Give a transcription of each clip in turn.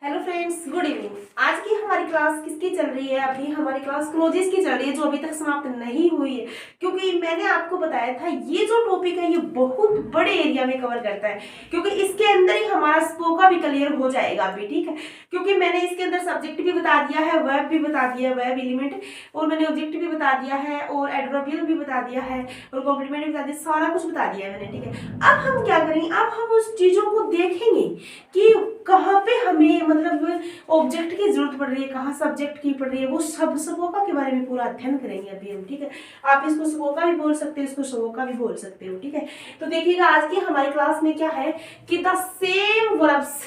Hello friends, good evening. आज की हमारी क्लास किसकी चल रही है? अभी हमारी क्लास क्लोजेस की चल रही है, जो अभी तक समाप्त नहीं हुई है, क्योंकि मैंने आपको बताया था ये जो टॉपिक है ये बहुत बड़े एरिया में कवर करता है, क्योंकि इसके अंदर ही हमारा स्पोका भी क्लियर हो जाएगा अभी। ठीक है, क्योंकि मैंने इसके अंदर सब्जेक्ट भी बता दिया है, वर्ब भी बता दिया है, वर्ब एलिमेंट, और मैंने ऑब्जेक्ट भी बता दिया है, और एडवर्बियल भी बता दिया है, और कॉम्प्लीमेंट भी बता दिया, सारा कुछ बता दिया है मैंने। ठीक है, अब हम क्या करेंगे, अब हम उस चीजों को देखेंगे कि कहाँ पे हमें मतलब ऑब्जेक्ट की जरूरत पड़ रही है, कहाँ सब्जेक्ट की पड़ रही है, वो सब स्पोका के बारे में पूरा अध्ययन करेंगे अभी हम। ठीक है, आप इसको स्पोका भी बोल सकते हो, इसको स्पोका भी बोल सकते हो। ठीक है, तो देखिएगा आज की हमारी क्लास में क्या है कि the same verbs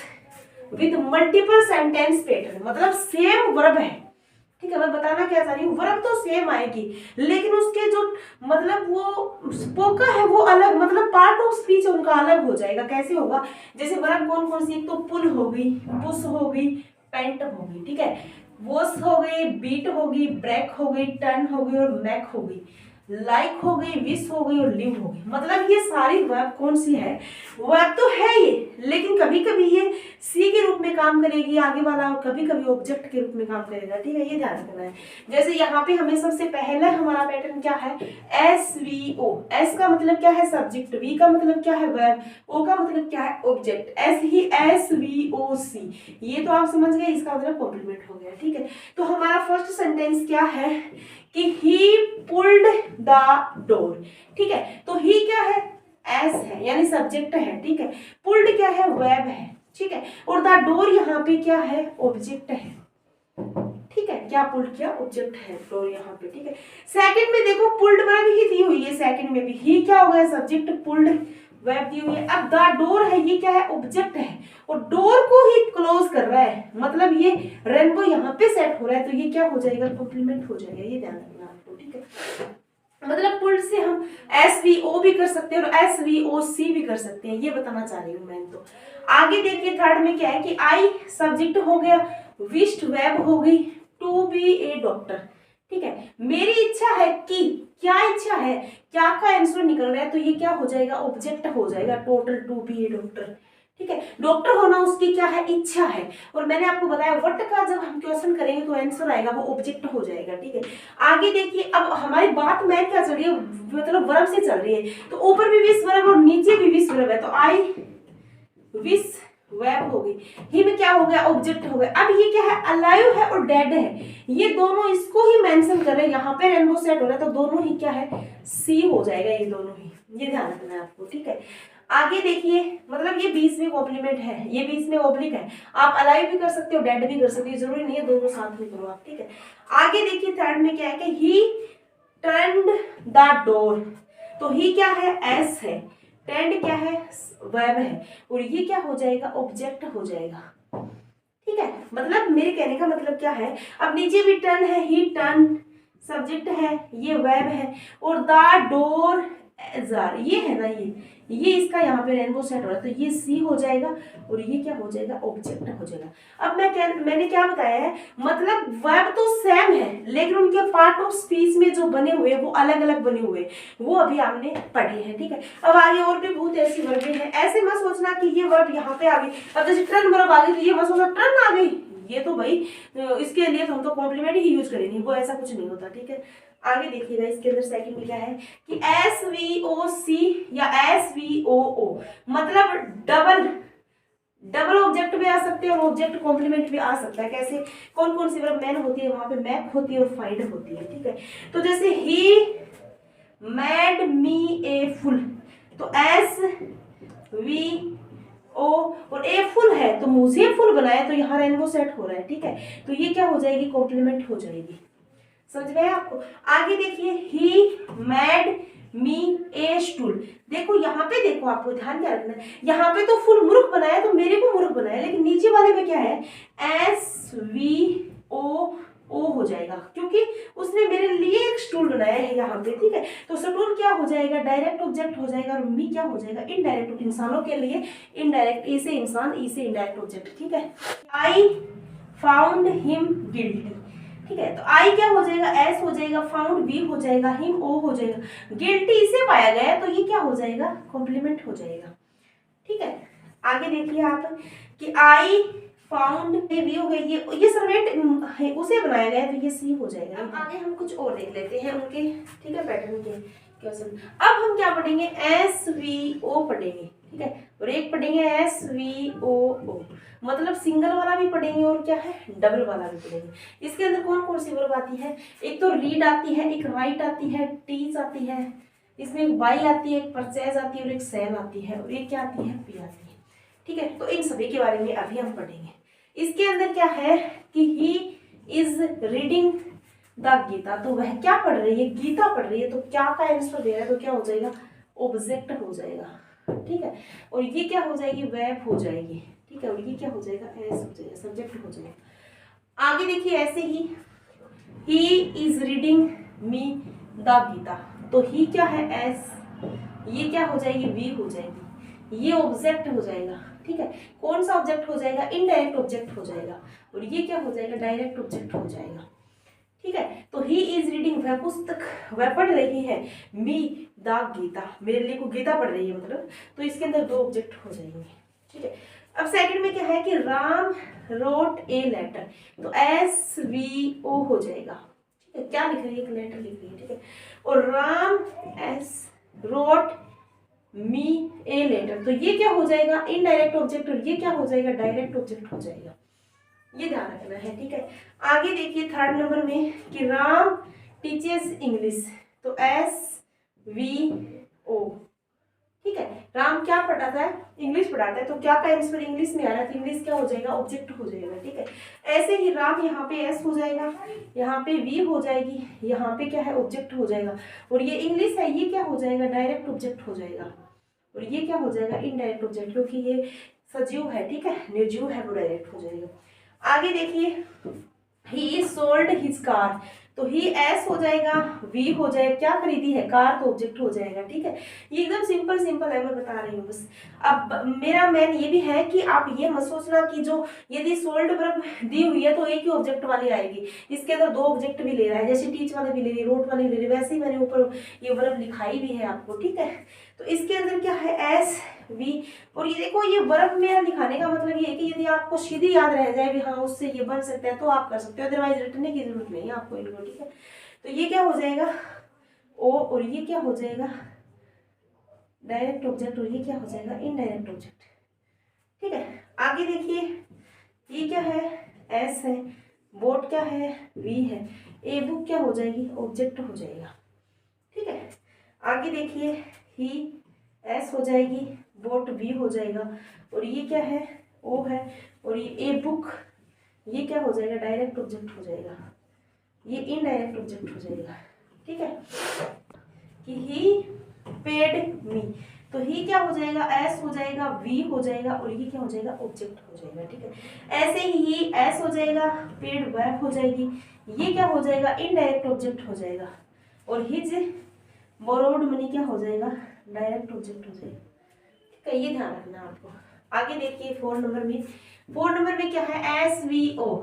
with multiple sentence pattern, मतलब सेम वर्ब है। ठीक है, मैं बताना क्या चाह रही हूँ, वर्ब तो सेम आएगी लेकिन उसके जो मतलब वो स्पोका है वो अलग, मतलब पार्ट ऑफ स्पीच उनका अलग हो जाएगा। कैसे होगा? जैसे वर्ब कौन कौन सी, एक तो पुल हो गई, पुश हो गई, पेंट हो गई। ठीक है, वॉश हो गई, बीट हो गई, ब्रेक हो गई, टर्न हो गई और मैक हो गई, लाइक हो गई, विश हो गई और लिव हो गई। मतलब ये सारी वर्ब कौन सी है? वर्ब तो है ये, लेकिन कभी कभी ये सी के रूप में काम करेगी आगे वाला, और कभी कभी ऑब्जेक्ट के रूप में काम करेगा। ठीक है, ये ध्यान रखना है। जैसे यहाँ पे हमें सबसे पहला हमारा पैटर्न क्या है? S V O. एस का मतलब क्या है? सब्जेक्ट। वी का मतलब क्या है? वर्ब। ओ का मतलब क्या है? ऑब्जेक्ट। एस ही एस वी ओ सी, ये तो आप समझ गए, इसका मतलब कॉम्प्लीमेंट हो गया। ठीक है, तो हमारा फर्स्ट सेंटेंस क्या है कि ही पुल्ड द डोर। ठीक है, तो ही क्या है? एस है, यानी सब्जेक्ट है। ठीक है, पुल्ड क्या है? वर्ब है। ठीक है, और द डोर यहाँ पे क्या है? ऑब्जेक्ट है। ठीक है, क्या पुल्ड किया? ऑब्जेक्ट है डोर यहाँ पे। ठीक है, सेकंड में देखो पुल्ड वर्ब ही दी हुई है, सेकंड में भी ही क्या हो गया? सब्जेक्ट, पुल्ड वर्ब दी हुई है। अब द डोर है, ये क्या है? ऑब्जेक्ट है, और डोर को ही क्लोज कर रहा है, मतलब ये रेनबो यहाँ पे सेट हो रहा है, तो ये क्या हो जाएगा? कॉम्प्लीमेंट हो जाएगा। ये ध्यान रखना आपको। ठीक है, मतलब पुल्ड से हम एस वी ओ भी कर सकते हैं और एस वी ओ सी भी कर सकते हैं, ये बताना चाह रही हूँ मैं। तो आगे देखिए थर्ड में क्या है कि आई सब्जेक्ट हो गया, विश्ड वेब हो गई, टू बी ए डॉक्टर। ठीक है, मेरी इच्छा है कि, क्या इच्छा है, क्या का आंसर निकल रहा है, तो ये क्या हो जाएगा? ऑब्जेक्ट हो जाएगा। Total, to be a doctor. ठीक है, डॉक्टर होना उसकी क्या है? इच्छा है, और मैंने आपको बताया व्हाट का जब हम क्वेश्चन करेंगे तो आंसर आएगा वो ऑब्जेक्ट हो जाएगा। ठीक है, आगे देखिए, अब हमारी बात में क्या चल रही है, मतलब वर्ब से चल रही है, तो ऊपर भी विश वर्ब और नीचे भी विश वर्ब है, तो आई विश वेब हो गई, ही में क्या हो गया? ऑब्जेक्ट हो गया। अब ये क्या है? अलाइव है और डेड है, ये दोनों इसको ही मेंशन कर रहे हैं, यहाँ पे रेनबो सेट हो रहा है, तो दोनों ही क्या है? सी हो जाएगा, ये दोनों ही, ये ध्यान रखना है आपको। ठीक है, आगे देखिए, मतलब ये बीच में कॉम्प्लीमेंट है, ये बीच में ओब्लिक है, आप अलाइव भी कर सकते हो, डेड भी कर सकते हो, जरूरी नहीं है दोनों साथ में करो आप। ठीक है, आगे देखिए थर्ड में क्या है कि ही टर्न्ड द डोर, तो ही क्या है? एस है, टर्न्ड क्या है? वर्ब है, और ये क्या हो जाएगा? ऑब्जेक्ट हो जाएगा। ठीक है, मतलब मेरे कहने का मतलब क्या है, अब नीचे भी टर्न है, ही टर्न सब्जेक्ट है, ये वर्ब है, और द डोर जार, ये है ना, ये इसका यहाँ पे रेनबो सेट हो रहा है, तो ये सी हो जाएगा, और ये क्या हो जाएगा? ऑब्जेक्ट हो जाएगा। अब मैंने क्या बताया है, मतलब वर्ब तो सेम है लेकिन उनके पार्ट ऑफ स्पीच में जो बने हुए वो अलग अलग बने हुए, वो अभी आपने पढ़े हैं। ठीक है, अब आगे और भी बहुत ऐसी वर्बें हैं, ऐसे मत सोचना कि ये वर्ब यहाँ पे आ गई, अब जैसे टर्न वर्ब आ गई तो ये मत सोचना टर्न आ गई, ये तो भाई इसके लिए तो हम तो कॉम्प्लीमेंट ही यूज करेंगे, वो ऐसा कुछ नहीं होता। ठीक है, आगे देखिएगा, इसके अंदर सेकंड में क्या है कि एस वी ओ सी या एस वी ओ ओ, मतलब डबल ऑब्जेक्ट भी आ सकते हैं और ऑब्जेक्ट कॉम्प्लीमेंट भी आ सकता है। कैसे? कौन कौन सी वर्ब मैन होती है, वहां पे मैक होती है और फाइंड होती है। ठीक है, तो जैसे he made me a full, तो एस वी ओ, और ए फुल है तो मुझे फुल बनाया, तो यहाँ रेनबो सेट हो रहा है। ठीक है, तो ये क्या हो जाएगी? कॉम्प्लीमेंट हो जाएगी। समझ गए आपको? आगे देखिए, he made me A stool, देखो यहाँ पे, देखो आपको ध्यान क्या रखना है, यहाँ पे तो फुल मूर्ख बनाया, तो मेरे को मूर्ख बनाया, लेकिन नीचे वाले में क्या है? एस वी ओ हो जाएगा, क्योंकि उसने मेरे लिए एक स्टूल बनाया है यहाँ पे। ठीक है, तो स्टूल क्या हो जाएगा? डायरेक्ट ऑब्जेक्ट हो जाएगा, और मी क्या हो जाएगा? इनडायरेक्ट, इंसानों के लिए इनडायरेक्ट, ई से इंसान, ई से इनडायरेक्ट ऑब्जेक्ट। ठीक है, आई फाउंड हिम गिल्टी। ठीक है, तो आई क्या हो जाएगा? एस हो जाएगा, फाउंड वी हो जाएगा, हिम ओ हो जाएगा, गिल्टी इसे पाया गया, तो ये क्या हो जाएगा? कॉम्प्लीमेंट हो जाएगा। ठीक है, आगे देखिए आप कि आई फाउंड ये वी हो गई, ये सर्वेंट है उसे बनाया गया है तो ये सी हो जाएगा। अब आगे हम कुछ और देख लेते हैं उनके, ठीक है, पैटर्न के क्वेश्चन। अब हम क्या पढ़ेंगे, एस वी ओ पढ़ेंगे, ठीक है, और एक पढ़ेंगे एस वी ओ, मतलब सिंगल वाला भी पढ़ेंगे और क्या है डबल वाला भी पढ़ेंगे। इसके अंदर कौन कौन सी वर्ब आती है, एक तो रीड आती है, एक राइट आती है, टीच आती है, इसमें एक बाई आती है, एक परचेज आती है और एक सेल आती है, और एक क्या आती है पी आती है, ठीक है। तो इन सभी के बारे में अभी हम पढ़ेंगे। इसके अंदर क्या है कि he is reading the Gita, तो वह क्या पढ़ रही है, गीता पढ़ रही है, तो क्या का आंसर दे रहा है, तो क्या हो जाएगा ऑब्जेक्ट हो जाएगा, ठीक है। और ये क्या हो जाएगी वर्ब हो जाएगी, ठीक है, और ये क्या हो जाएगा एस हो जाएगा, सब्जेक्ट हो जाएगा। आगे देखिए ऐसे he is reading me the Gita, तो ही क्या है एस, ये क्या हो जाएगी वी हो जाएगी, ये ऑब्जेक्ट हो जाएगा, ठीक है। कौन सा ऑब्जेक्ट हो जाएगा, इनडायरेक्ट ऑब्जेक्ट हो जाएगा, और ये क्या हो जाएगा डायरेक्ट ऑब्जेक्ट हो जाएगा, ठीक है। तो ही इज रीडिंग, वह पुस्तक वह पढ़ रही है, मी द गीता मेरे लिए को गीता पढ़ रही है मतलब, तो इसके अंदर दो ऑब्जेक्ट हो जाएंगे, ठीक है। अब सेकंड में क्या है कि राम रोट ए लेटर, तो एस वी ओ हो जाएगा, ठीक है, क्या लिख रही है एक लेटर लिख रही है, ठीक है। और Ram has wrote me a letter, तो ये क्या हो जाएगा इनडायरेक्ट ऑब्जेक्ट, और ये क्या हो जाएगा डायरेक्ट ऑब्जेक्ट हो जाएगा, ये ध्यान रखना है, ठीक है। आगे देखिए थर्ड नंबर में कि राम टीचेस इंग्लिश, तो एस वी ओ, ठीक है। राम क्या पढ़ाता है, इंग्लिश पढ़ाता है, तो क्या का आंसर इंग्लिश में आ रहा है, तो इंग्लिश क्या हो जाएगा ऑब्जेक्ट हो जाएगा, ठीक है। ऐसे ही राम यहाँ पे एस हो जाएगा, यहाँ पे वी हो जाएगी, यहाँ पे क्या है ऑब्जेक्ट हो जाएगा, और ये इंग्लिश है ये क्या हो जाएगा डायरेक्ट ऑब्जेक्ट हो जाएगा, और ये क्या हो जाएगा इनडायरेक्ट ऑब्जेक्ट, क्योंकि ये सजीव है, ठीक है, निर्जीव है वो डायरेक्ट हो जाएगा। आगे देखिए ही सोल्ड हिज कार, तो ही एस हो जाएगा, वी हो जाएगा, क्या खरीदी है कार, तो ऑब्जेक्ट हो जाएगा, ठीक है। ये एकदम सिंपल सिंपल है, मैं बता रही हूँ बस। अब मेरा मेन ये भी है कि आप ये मत सोचना कि जो यदि सोल्ड वर्ब दी हुई है तो एक ही ऑब्जेक्ट वाली आएगी, इसके अंदर दो ऑब्जेक्ट भी ले रहा है, जैसे टीच वाले भी ले रही, रोट वाले ले रही, वैसे ही मैंने ऊपर ये वर्ब लिखाई भी है आपको, ठीक है। तो इसके अंदर क्या है एस वी, और ये देखो ये वर्ब मेरा लिखाने का मतलब ये है कि यदि आपको सीधी याद रह जाए भी हाँ उससे ये बन सकता है तो आप कर सकते हो, अदरवाइज रटने की जरूरत नहीं है आपको इनको, ठीक है। तो ये क्या हो जाएगा ओ, और ये क्या हो जाएगा डायरेक्ट ऑब्जेक्ट, और ये क्या हो जाएगा इनडायरेक्ट ऑब्जेक्ट, ठीक है। आगे देखिए ये क्या है एस है, बोट क्या है वी है, ए बुक क्या हो जाएगी ऑब्जेक्ट हो जाएगा, ठीक है। आगे देखिए ही एस हो जाएगी, बोट वी हो जाएगा, और ये क्या है ओ है, और ये ए बुक ये क्या हो जाएगा डायरेक्ट ऑब्जेक्ट हो जाएगा, ये इनडायरेक्ट ऑब्जेक्ट हो जाएगा, ठीक है। कि ही पेड मी, तो ही क्या हो जाएगा एस हो जाएगा, वी हो जाएगा, और ये क्या हो जाएगा ऑब्जेक्ट हो जाएगा, ठीक है। ऐसे ही एस हो जाएगा, पेड वर्ब हो जाएगी, ये क्या हो जाएगा इनडायरेक्ट ऑब्जेक्ट हो जाएगा, और हिज बोरोड मनी क्या हो जाएगा डायरेक्ट ऑब्जेक्ट हो जाएगा, ठीक है, ये ध्यान रखना आपको। आगे देखिए 4 नंबर में, 4 नंबर में क्या है एस वी ओ,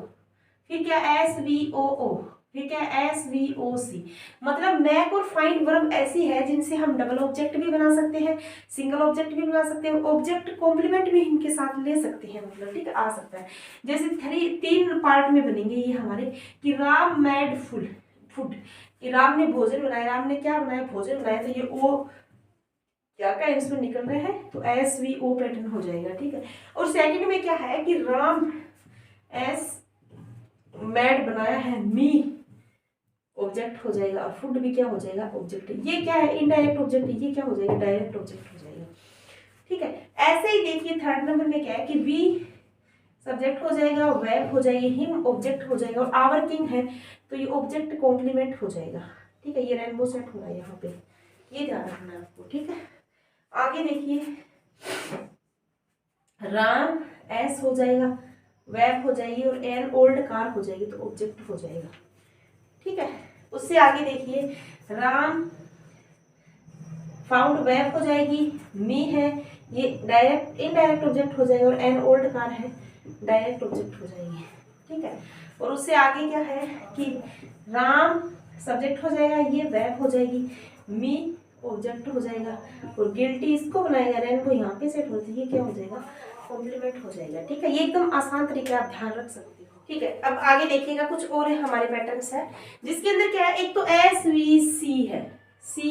फिर क्या एस वी ओ ओ, फिर क्या एस वी ओ सी, मतलब मैक और फाइंड वर्ब ऐसी है जिनसे हम डबल ऑब्जेक्ट भी बना सकते हैं, सिंगल ऑब्जेक्ट भी बना सकते हैं, ऑब्जेक्ट कॉम्प्लीमेंट भी इनके साथ ले सकते हैं, मतलब ठीक आ सकता है। जैसे 3 पार्ट में बनेंगे ये हमारे कि राम मैड फूड, कि राम ने भोजन बनाया, राम ने क्या बनाया भोजन बनाया, तो ये ओ क्या का आंसर निकल रहा है, तो एस वी ओ पैटर्न हो जाएगा, ठीक है। और सेकंड में क्या है कि राम एस मैड बनाया है, मी ऑब्जेक्ट हो जाएगा, और फूड भी क्या हो जाएगा ऑब्जेक्ट, ये क्या है इनडायरेक्ट ऑब्जेक्ट, ये क्या हो जाएगा डायरेक्ट ऑब्जेक्ट हो जाएगा, ठीक है। ऐसे ही देखिए थर्ड नंबर में क्या है कि वी सब्जेक्ट हो जाएगा, वर्ब हो जाएगी, हिम ऑब्जेक्ट हो जाएगा, और आवर किंग है तो ये ऑब्जेक्ट कॉम्प्लीमेंट हो जाएगा, ठीक है। ये रेनबो सेट होगा यहाँ पे, ये ध्यान रखना आपको, ठीक है। आगे देखिए राम एस हो जाएगा, वर्ब हो जाएगी, और एन ओल्ड कार हो जाएगी, तो ऑब्जेक्ट हो जाएगा, ठीक है। उससे आगे देखिए राम फाउंड वर्ब हो जाएगी, मी है ये डायरेक्ट इनडायरेक्ट ऑब्जेक्ट हो जाएगा, और एन ओल्ड कार है डायरेक्ट ऑब्जेक्ट हो जाएगी, ठीक है। और उससे आगे क्या है कि राम सब्जेक्ट हो जाएगा, ये वर्ब हो जाएगी, मी ऑब्जेक्ट हो जाएगा, और गिल्टी इसको बनाएगा, रेन को यहाँ पे सेट होती है, ये क्या हो जाएगा कॉम्प्लीमेंट हो जाएगा। ठीक है, ये एकदम आसान तरीका आप ध्यान रख सकते हो। ठीक है, अब आगे देखिएगा कुछ और है हमारे पैटर्न्स है जिसके अंदर क्या है, एक तो एस वी सी है। सी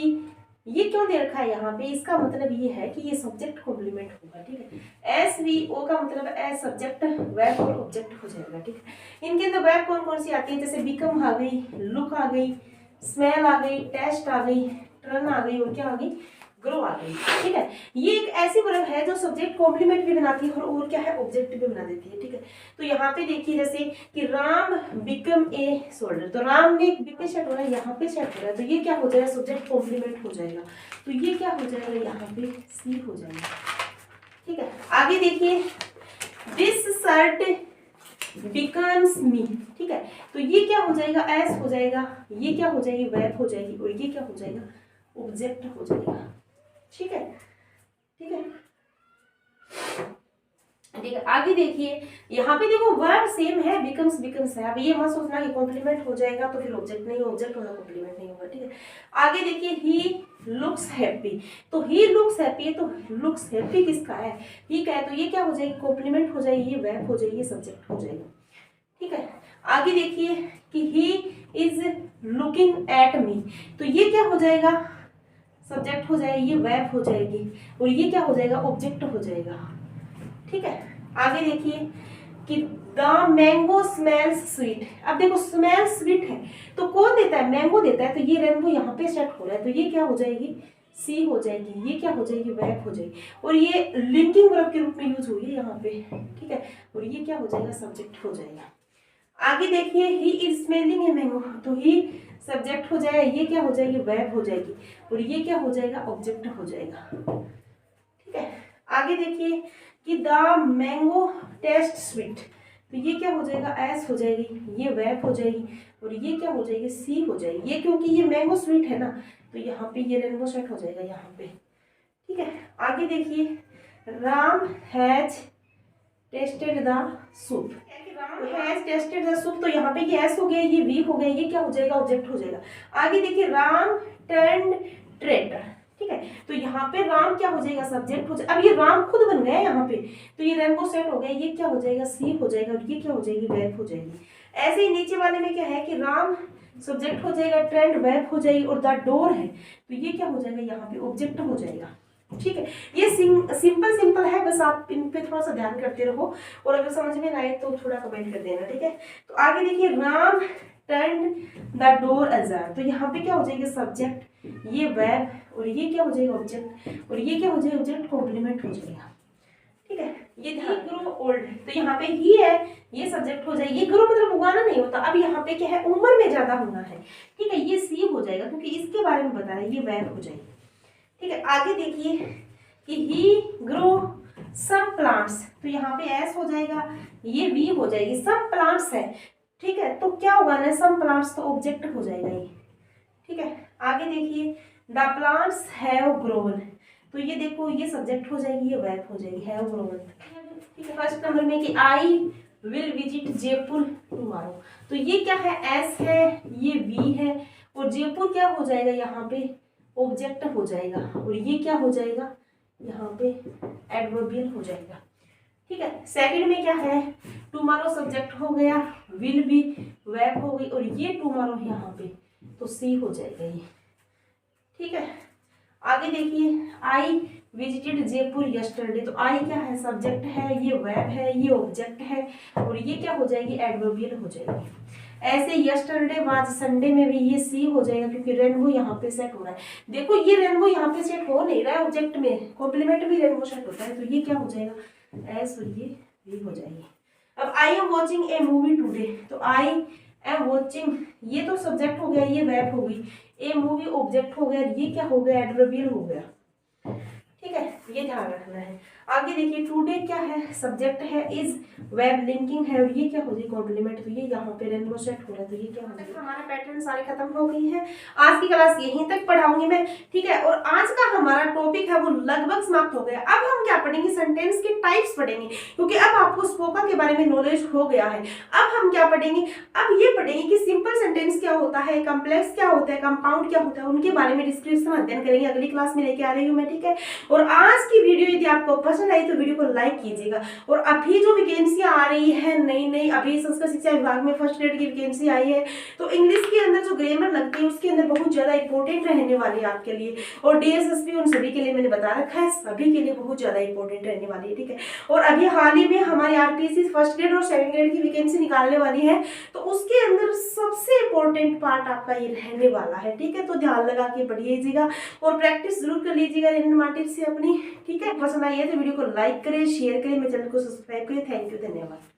ये क्यों दे रखा है यहाँ पे, इसका मतलब ये है कि ये सब्जेक्ट कॉम्प्लीमेंट होगा। ठीक है, एस वी ओ का मतलब एज सब्जेक्ट वर्ब और ऑब्जेक्ट हो जाएगा। ठीक है, इनके अंदर वर्ब कौन कौन सी आती है, जैसे बिकम आ गई, लुक आ गई, स्मेल आ गई, टेस्ट आ गई, टर्न आ गई और क्या आ गई, ग्रो आ गई। ठीक है, ये एक ऐसी वर्ब है जो सब्जेक्ट कॉम्प्लीमेंट भी बनाती है और क्या है, ऑब्जेक्ट भी बना देती है। ठीक है, तो यहाँ पे देखिए जैसे कि राम बिकम ए सोल्डर, तो राम ने एक पे सेट हो रहा है, यहाँ पे सेट हो रहा है, तो ये क्या हो जाएगा, सब्जेक्ट कॉम्प्लीमेंट हो जाएगा। तो ये क्या हो जाएगा, यहाँ पे सी हो जाएगा। ठीक है, आगे देखिए दिस शर्ट बिकम्स मी। ठीक है, तो ये क्या हो जाएगा, एस हो जाएगा, ये क्या हो जाएगी, वर्ब हो जाएगी और ये क्या हो जाएगा, ऑब्जेक्ट हो जाएगा। ठीक है, ठीक है, ठीक है, आगे देखिए यहाँ पे देखो वर्ब सेम है, बिकम्स बिकम्स है। अब ये मत सोचना कि कॉम्प्लीमेंट हो जाएगा तो फिर ऑब्जेक्ट नहीं, ऑब्जेक्ट होगा कॉम्प्लीमेंट नहीं होगा। ठीक है, आगे देखिए ही लुक्स हैप्पी, तो ही लुक्स हैप्पी है, तो लुक्स हैप्पी किसका है, ही का है, तो ये क्या हो जाएगी, कॉम्प्लीमेंट हो जाएगी, ये वर्ब हो जाएगी, ये सब्जेक्ट हो जाएगा। ठीक है, आगे देखिए कि he is looking at me, तो ये क्या हो जाएगा, सब्जेक्ट हो जाएगी, ये वर्ब हो जाएगी और ये क्या हो जाएगा, ऑब्जेक्ट हो जाएगा। ठीक है, आगे देखिए कि द मैंगो स्मेल्स स्वीट। अब देखो स्मेल स्वीट है तो कौन देता है, मैंगो देता है, तो ये रेनबो यहाँ पे सेट हो रहा है, तो ये क्या हो जाएगी, सी हो जाएगी, ये क्या हो जाएगी, वर्ब हो जाएगी और ये लिंकिंग वर्ब के रूप में यूज हुई है यहाँ पे। ठीक है, और ये क्या हो जाएगा, सब्जेक्ट हो जाएगा। आगे देखिए he is smelling a mango, तो ही सब्जेक्ट हो जाएगा, ये क्या हो जाएगी, वर्ब हो जाएगी और ये क्या हो जाएगा, ऑब्जेक्ट हो जाएगा। ठीक है, आगे देखिए कि द मैंगो टेस्ट स्वीट, तो ये क्या हो जाएगा, एस हो जाएगी, ये वर्ब हो जाएगी और ये क्या हो जाएगी, सी हो जाएगी, ये क्योंकि ये मैंगो स्वीट है ना, तो यहाँ पे ये रेनबो सेट हो जाएगा यहाँ पे। ठीक है, आगे देखिए Ram has tested the soup, has tested the soup, तो यहाँ पे ये एस हो गया, ये वी हो गया, ये क्या हो जाएगा, ऑब्जेक्ट हो जाएगा। आगे देखिए राम टर्न्ड ट्रेटर। ठीक है, तो यहाँ पे राम क्या हो जाएगा, सब्जेक्ट हो जाएगा। अब ये राम खुद बन गया है यहाँ पे, तो ये रेनबो सेट हो गया, ये क्या हो जाएगा, सी हो जाएगा और ये क्या हो जाएगी, वर्ब हो जाएगी। ऐसे ही नीचे वाले में क्या है कि राम सब्जेक्ट हो जाएगा, ट्रेंड वर्ब हो जाएगी और द डोर है, तो ये क्या हो जाएगा, यहाँ पे ऑब्जेक्ट हो जाएगा। ठीक है, ये सिंपल है, बस आप इन पे थोड़ा सा ध्यान करते रहो और अगर समझ में ना आए तो थोड़ा कमेंट कर देना। ठीक है, तो आगे देखिए राम टर्न्ड द डोर अजार, तो यहाँ पे क्या हो जाएगा, सब्जेक्ट, ये वर्ब और ये क्या हो जाएगा, ऑब्जेक्ट और ये क्या हो जाएगा, ऑब्जेक्ट कॉम्प्लीमेंट हो जाएगा। ठीक है, ये ग्रो ओल्ड, तो यहाँ पे ही है, ये सब्जेक्ट हो जाएगी, ये ग्रो मतलब उगाना नहीं होता, अब यहाँ पे क्या है, उम्र में ज्यादा होना है। ठीक है, ये सी हो जाएगा क्योंकि इसके बारे में बता रहा है, ये वर्ब हो जाएगी। ठीक है, आगे देखिए कि ही ग्रो सम प्लांट्स, तो यहाँ पे एस हो जाएगा, ये वी हो जाएगी, सम प्लांट्स है। ठीक है, तो क्या उगाना है, सम प्लांट्स, तो ऑब्जेक्ट हो जाएगा ये। ठीक है, आगे देखिए द प्लांट्स हैव ग्रोन, तो ये देखो ये सब्जेक्ट हो जाएगी, ये वर्ब हो जाएगी, हैव ग्रोन। ठीक है, फर्स्ट नंबर में कि I will visit Jaipur tomorrow, तो ये क्या है, एस है, ये वी है और जयपुर क्या हो जाएगा, यहाँ पे ऑब्जेक्ट हो जाएगा और ये क्या हो जाएगा, यहाँ पे एडवर्बियल हो जाएगा। ठीक है, सेकंड में क्या है, टुमारो सब्जेक्ट हो गया, विल भी वर्ब हो गई और ये टुमारो यहाँ पे, तो सी हो जाएगा ये। ठीक है, आगे देखिए आई विजिटेड जयपुर यस्टरडे, तो आई क्या है, सब्जेक्ट है, ये वर्ब है, ये ऑब्जेक्ट है और ये क्या हो जाएगी, एडवर्बियल हो जाएगी। ऐसे यस्टरडे वाज संडे में भी ये सी हो जाएगा क्योंकि रेनबो यहाँ पे सेट हो रहा है। देखो ये रेनबो यहाँ पे सेट हो नहीं रहा है, ऑब्जेक्ट में कॉम्प्लीमेंट भी रेनबो सेट होता है, तो ये क्या हो जाएगा, एस और ये वी हो जाएगी। अब I am watching A movie today, तो आई एम वॉचिंग, ये तो सब्जेक्ट हो गया, ये वर्ब हो गई, ए मूवी ऑब्जेक्ट हो गया, ये क्या हो गया, एडवर्बियल हो गया। ठीक है, ये ध्यान रखना है। आगे देखिए टुडे क्या है, सब्जेक्ट है, इज वेब लिंकिंग है और ये क्या हो जाएगी, कॉम्प्लीमेंट, तो ये यहाँ पे रेनबो सेट हो रहा है, तो ये क्या हो जाएगा। हमारा पैटर्न सारे खत्म हो गई है, आज की क्लास यहीं तक पढ़ाऊंगी मैं। ठीक है, और आज का हमारा टॉपिक है वो लगभग समाप्त हो गया। अब हम क्या पढ़ेंगे, सेंटेंस के टाइप्स पढ़ेंगे क्योंकि अब आपको स्पोकन के बारे में नॉलेज हो गया है। अब हम क्या पढ़ेंगे, अब ये पढ़ेंगे कि सिंपल सेंटेंस क्या होता है, कॉम्प्लेक्स क्या होता है, कंपाउंड क्या होता है, उनके बारे में डिस्क्रिप्शन अध्ययन करेंगे, अगली क्लास में लेके आ रही हूँ मैं। ठीक है, और आज की वीडियो यदि आपको पसंद आई तो वीडियो को लाइक कीजिएगा। और अभी जो वैकेंसी आ रही है नई नई, अभी संस्कृत शिक्षा विभाग में फर्स्ट ग्रेड की वैकेंसी आई है, तो इंग्लिश के अंदर जो ग्रामर लगती है उसके अंदर बहुत ज़्यादा इंपॉर्टेंट रहने वाली है आपके लिए। और DSSP उन सभी के लिए मैंने बता रखा है, सभी के लिए बहुत ज़्यादा इंपॉर्टेंट रहने वाली है, ठीक है। और अभी हाल ही में हमारी RPSC फर्स्ट ग्रेड और सेकंड ग्रेड की वैकेंसी निकालने वाली है, तो उसके अंदर सबसे इंपॉर्टेंट पार्ट आपका ये रहने वाला है, ठीक है। तो ध्यान लगा के पढ़िएगा और प्रैक्टिस जरूर कर लीजिएगा रेंडमाटिक से अपनी, ठीक है। पसंद आई है तो वीडियो को लाइक करें, शेयर करें, मेरे चैनल को सब्सक्राइब करें। थैंक यू, धन्यवाद।